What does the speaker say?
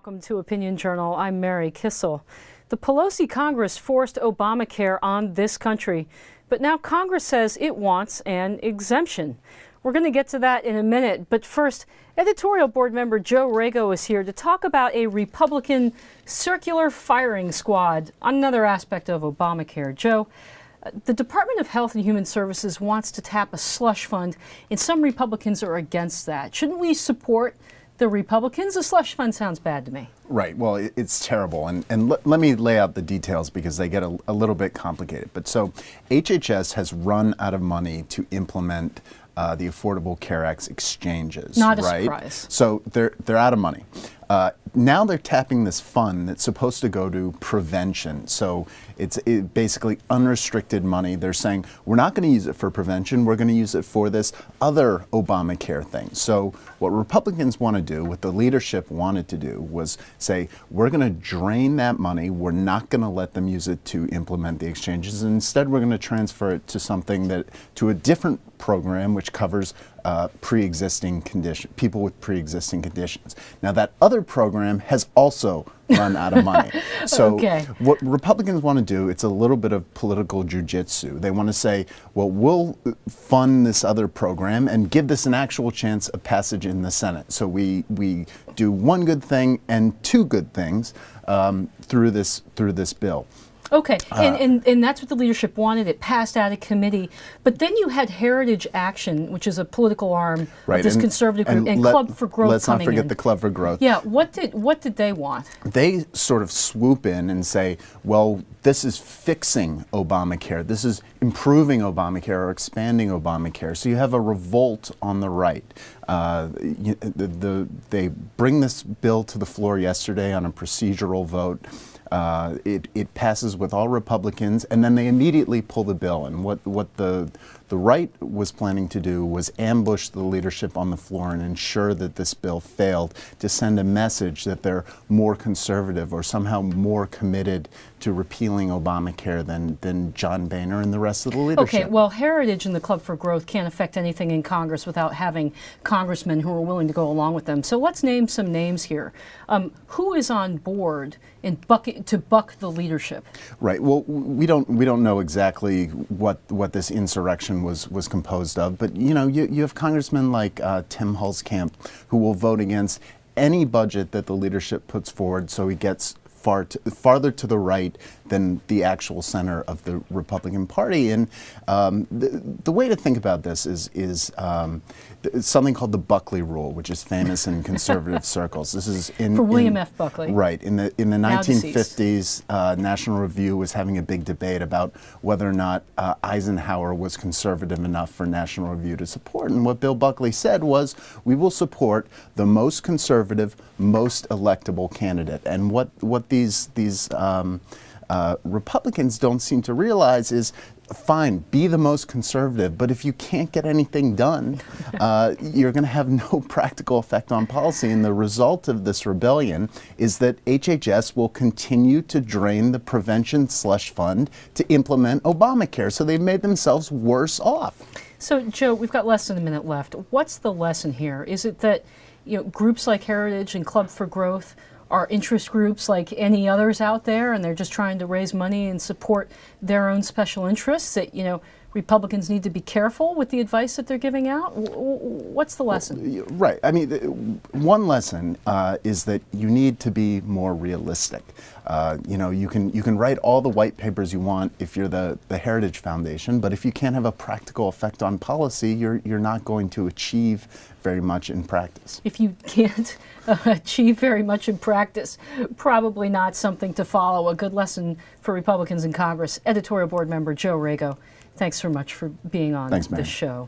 Welcome to Opinion Journal. I'm Mary Kissel. The Pelosi Congress forced Obamacare on this country, but now Congress says it wants an exemption. We're going to get to that in a minute, but first, editorial board member Joe Rago is here to talk about a Republican circular firing squad on another aspect of Obamacare. Joe, the Department of Health and Human Services wants to tap a slush fund, and some Republicans are against that. Shouldn't we support the Republicans? A slush fund sounds bad to me. Right. Well, it's terrible. And let me lay out the details because they get a little bit complicated. But so HHS has run out of money to implement the Affordable Care Act's exchanges. Not a right? surprise. So they're out of money. Now they're tapping this fund that's supposed to go to prevention. So it's basically unrestricted money. They're saying, we're not going to use it for prevention. We're going to use it for this other Obamacare thing. So what Republicans want to do, what the leadership wanted to do, was say, we're going to drain that money. We're not going to let them use it to implement the exchanges. And instead, we're going to transfer it to to a different program, which covers pre-existing condition, people with pre-existing conditions. Now, that other program has also run out of money. So what Republicans want to do, it's a little bit of political jujitsu. They want to say, well, we'll fund this other program and give this an actual chance of passage in the Senate. So we do one good thing and two good things through this bill. Okay, and that's what the leadership wanted. It passed out of committee. But then you had Heritage Action, which is a political arm of this conservative group, and Club for Growth. Let's not forget the Club for Growth. Yeah, what did they want? They sort of swoop in and say, well, this is fixing Obamacare. This is improving Obamacare or expanding Obamacare. So you have a revolt on the right. They bring this bill to the floor yesterday on a procedural vote. It passes with all Republicans, and then they immediately pull the bill. And what the right was planning to do was ambush the leadership on the floor and ensure that this bill failed, to send a message that they're more conservative or somehow more committed to repealing Obamacare than John Boehner and the rest of the leadership. Okay, well, Heritage and the Club for Growth can't affect anything in Congress without having congressmen who are willing to go along with them. So let's name some names here. Who is on board to buck the leadership? Right. Well, we don't know exactly what this insurrection was composed of, but you have congressmen like Tim Hulskamp who will vote against any budget that the leadership puts forward, so he gets farther to the right than the actual center of the Republican Party. And the way to think about this is something called the Buckley Rule, which is famous in conservative circles. This is for William F. Buckley. Right. In the 1950s, National Review was having a big debate about whether or not Eisenhower was conservative enough for National Review to support. And what Bill Buckley said was, we will support the most conservative, most electable candidate. And what these Republicans don't seem to realize is, fine, be the most conservative, but if you can't get anything done, you're going to have no practical effect on policy. And the result of this rebellion is that HHS will continue to drain the prevention slush fund to implement Obamacare. So they've made themselves worse off. So, Joe, we've got less than a minute left. What's the lesson here? Is it that groups like Heritage and Club for Growth are interest groups like any others out there, and they're just trying to raise money and support their own special interests, that Republicans need to be careful with the advice that they're giving out? What's the lesson? Right. I mean, one lesson is that you need to be more realistic. You can write all the white papers you want if you're the Heritage Foundation, but if you can't have a practical effect on policy, you're not going to achieve very much in practice. If you can't achieve very much in practice, probably not something to follow. A good lesson for Republicans in Congress. Editorial board member Joe Rago, thanks so much for being on this show.